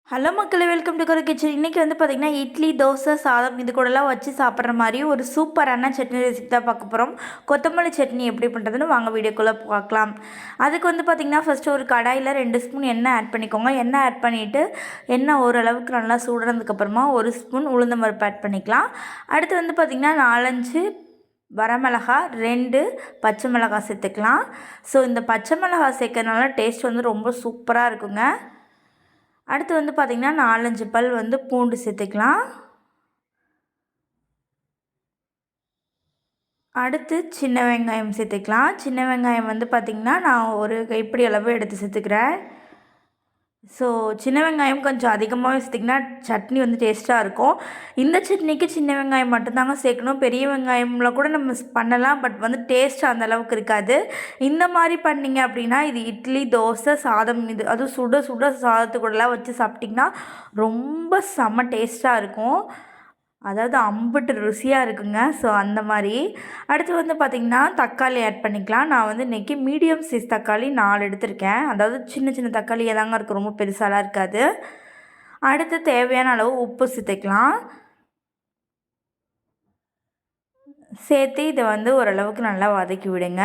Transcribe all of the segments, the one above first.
Hello மக்களே, welcome to கரு kitchen. இன்றைக்கி வந்து பார்த்திங்கன்னா இட்லி, தோசை, சாதம் இது கூடலாம் வச்சு சாப்பிட்ற மாதிரி ஒரு சூப்பரான சட்னி ரெசிபி தான் பார்க்க போகிறோம். கொத்தமல்லி சட்னி எப்படி பண்ணுறதுன்னு வாங்க வீடியோக்குள்ளே பார்க்கலாம். அதுக்கு வந்து பார்த்திங்கன்னா ஃபஸ்ட்டு ஒரு கடாயில் 2 ஸ்பூன் எண்ணெய் ஆட் பண்ணிக்கோங்க. எண்ணெய் ஆட் பண்ணிவிட்டு எண்ணெய் ஓரளவுக்கு நல்லா சூடுனதுக்கப்புறமா 1 ஸ்பூன் உளுந்தம் பருப்பு ஆட் பண்ணிக்கலாம். அடுத்து வந்து பார்த்திங்கன்னா 4-5 வரமிளகா, 2 பச்சை மிளகாய் சேர்த்துக்கலாம். ஸோ இந்த பச்சை மிளகாய் சேர்க்கறதுனால டேஸ்ட் வந்து ரொம்ப சூப்பராக இருக்குங்க. அடுத்து வந்து பார்த்திங்கன்னா 4-5 பல் வந்து பூண்டு சேர்த்துக்கலாம். அடுத்து சின்ன வெங்காயம் சேர்த்துக்கலாம். சின்ன வெங்காயம் வந்து பார்த்திங்கன்னா நான் ஒரு கைப்பிடி அளவு எடுத்து சேர்த்துக்கிறேன். ஸோ சின்ன வெங்காயம் கொஞ்சம் அதிகமாகவே சேர்த்திங்கன்னா சட்னி வந்து டேஸ்ட்டாக இருக்கும். இந்த சட்னிக்கு சின்ன வெங்காயம் மட்டும்தாங்க சேர்க்கணும். பெரிய வெங்காயமில் கூட நம்ம பண்ணலாம், பட் வந்து டேஸ்ட் அந்த அளவுக்கு இருக்காது. இந்த மாதிரி பண்ணிங்க அப்படின்னா இது இட்லி, தோசை, சாதம் இது அதுவும் சுட சுட சாதத்து கூடலாம் வச்சு சாப்பிட்டிங்கன்னா ரொம்ப செம்ம டேஸ்ட்டாக இருக்கும். அதாவது அம்புட்டு ருசியாக இருக்குங்க. ஸோ அந்த மாதிரி அடுத்து வந்து பார்த்திங்கன்னா தக்காளி ஆட் பண்ணிக்கலாம். நான் வந்து இன்றைக்கி மீடியம் சைஸ் தக்காளி 4 எடுத்திருக்கேன். அதாவது சின்ன சின்ன தக்காளியாக தாங்க இருக்கும், ரொம்ப பெருசாலாம் இருக்காது. அடுத்து தேவையான அளவு உப்பு சேர்த்துக்கலாம். சேர்த்து இதை வந்து ஓரளவுக்கு நல்லா வதக்கி விடுங்க.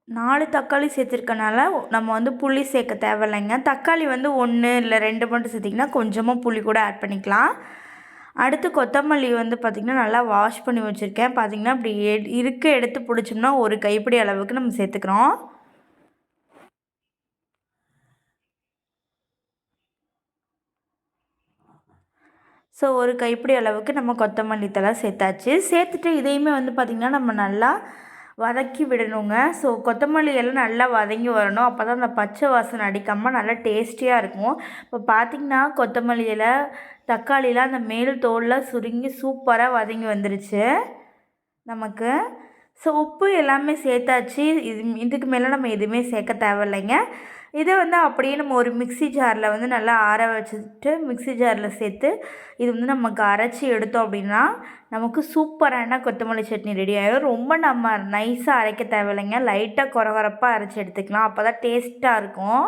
4 தக்காளி சேர்த்துருக்கனால நம்ம வந்து புளி சேர்க்க தேவையில்லைங்க. தக்காளி வந்து 1 இல்லை 2 மட்டும் சேர்த்திங்கன்னா கொஞ்சமாக புளி கூட ஆட் பண்ணிக்கலாம். அடுத்து கொத்தமல்லி வந்து பார்த்திங்கன்னா நல்லா வாஷ் பண்ணி வச்சுருக்கேன். பார்த்திங்கன்னா இப்படி எடுத்து பிடிச்சோம்னா ஒரு கைப்பிடி அளவுக்கு நம்ம சேர்த்துக்கிறோம். ஸோ ஒரு கைப்பிடி அளவுக்கு நம்ம கொத்தமல்லி தழை சேர்த்தாச்சு. சேர்த்துட்டு இதையுமே வந்து பார்த்திங்கன்னா நம்ம நல்லா வதக்கி விடணுங்க. ஸோ கொத்தமல்லி எல்லாம் நல்லா வதங்கி வரணும். அப்போ தான் அந்த பச்சை வாசனை அடிக்காமல் நல்லா டேஸ்டியாக இருக்கும். இப்போ பார்த்திங்கன்னா கொத்தமல்லி இலை, தக்காளிலாம் அந்த மேல் தோலில் சுருங்கி சூப்பராக வதங்கி வந்துருச்சு நமக்கு. ஸோ உப்பு எல்லாமே சேர்த்தாச்சு. இதுக்கு மேலே நம்ம எதுவுமே சேர்க்க தேவையில்லைங்க. இதை வந்து அப்படியே நம்ம ஒரு மிக்ஸி ஜாரில் வந்து நல்லா ஆற வச்சுட்டு மிக்ஸி ஜாரில் சேர்த்து இது வந்து நமக்கு அரைச்சி எடுத்தோம் அப்படின்னா நமக்கு சூப்பரான கொத்தமல்லி சட்னி ரெடி ஆகிடும். ரொம்ப நம்ம நைஸாக அரைக்க தேவையில்லைங்க. லைட்டாக கொரகொரப்பாக அரைச்சி எடுத்துக்கலாம். அப்போ தான் டேஸ்ட்டாக இருக்கும்.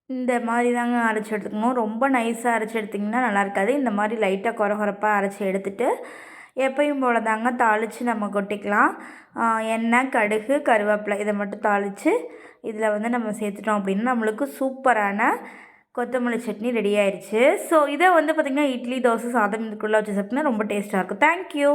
இந்த மாதிரி தாங்க அரைச்சி எடுத்துக்கணும். ரொம்ப நைஸாக அரைச்சி எடுத்திங்கன்னா நல்லா இருக்காது. இந்த மாதிரி லைட்டாக கொரகொரப்பாக அரைச்சி எடுத்துகிட்டு எப்பயும் போல தாங்க தாளித்து நம்ம கொட்டிக்கலாம். எண்ணெய், கடுகு, கருவேப்பிலை இதை மட்டும் தாளித்து இதில் வந்து நம்ம சேர்த்துட்டோம் அப்படின்னா நம்மளுக்கு சூப்பரான கொத்தமல்லி சட்னி ரெடி ஆயிடுச்சு. ஸோ இதை வந்து பார்த்திங்கன்னா இட்லி, தோசை, சாதம் இதுக்குள்ளே வச்சு சாப்பிட்டிங்கன்னா ரொம்ப டேஸ்ட்டாக இருக்கும். தேங்க்யூ.